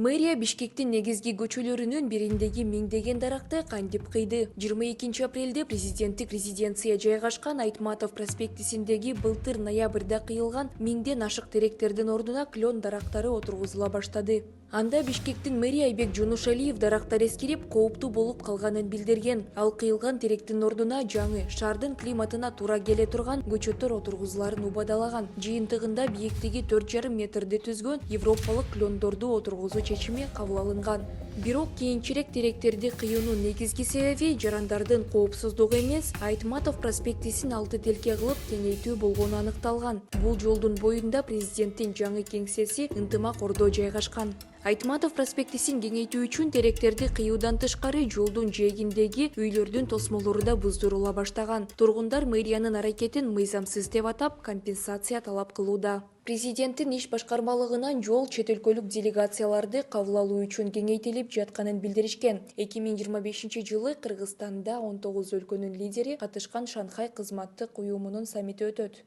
Мэрия Бишкектин негизги көчөлөрүнүн бириндеги миңдеген даракты кантип кыйды. 22 апрелде президенттик резиденция жайгашкан Айтматов проспектисиндеги былтыр ноябрда кыйылган миңден ашык теректердин ордуна клен дарактары отургузула баштады. Анда Бишкектин мэри Айбек Жунушалиев дарактар эскирип, кооптуу болуп калганын билдирген. Ал кыйылган теректин ордуна жаңы, шаардын климатына туура келе турган көчөттөр отургузуларын убадалаган. Жыйынтыгында бийиктиги 4,5 метрди түзгөн европалык клендорду отургузуу чечими кабыл алынган. Бирок кийинчерээк теректерди кыюунун негизги себеби жарандардын коопсуздугу эмес, Айтматов проспектисин алты телке кылып кеңейтүү болгону аныкталган. Бул жолдун боюнда президенттин жаңы кеңсеси ынтымак ордо жайгашкан. Айтматов проспектисин кеңейтүү үчүн теректерди кыюудан тышкары жолдун жээгиндеги үйлөрдүн тосмолору да буздурула баштаган. Тургундар мэриянын аракетин мыйзамсыз деп атап, компенсация талап кылууда. Президенттин иш башкармалыгынан жол чет өлкөлүк делегацияларды кабыл алуу үчүн кеңейтилип жатканын билдиришкен. 2025 жылы Кыргызстанда 19 өлкөнүн лидери катышкан Шанхай кызматтык уюмунун саммити өтөт.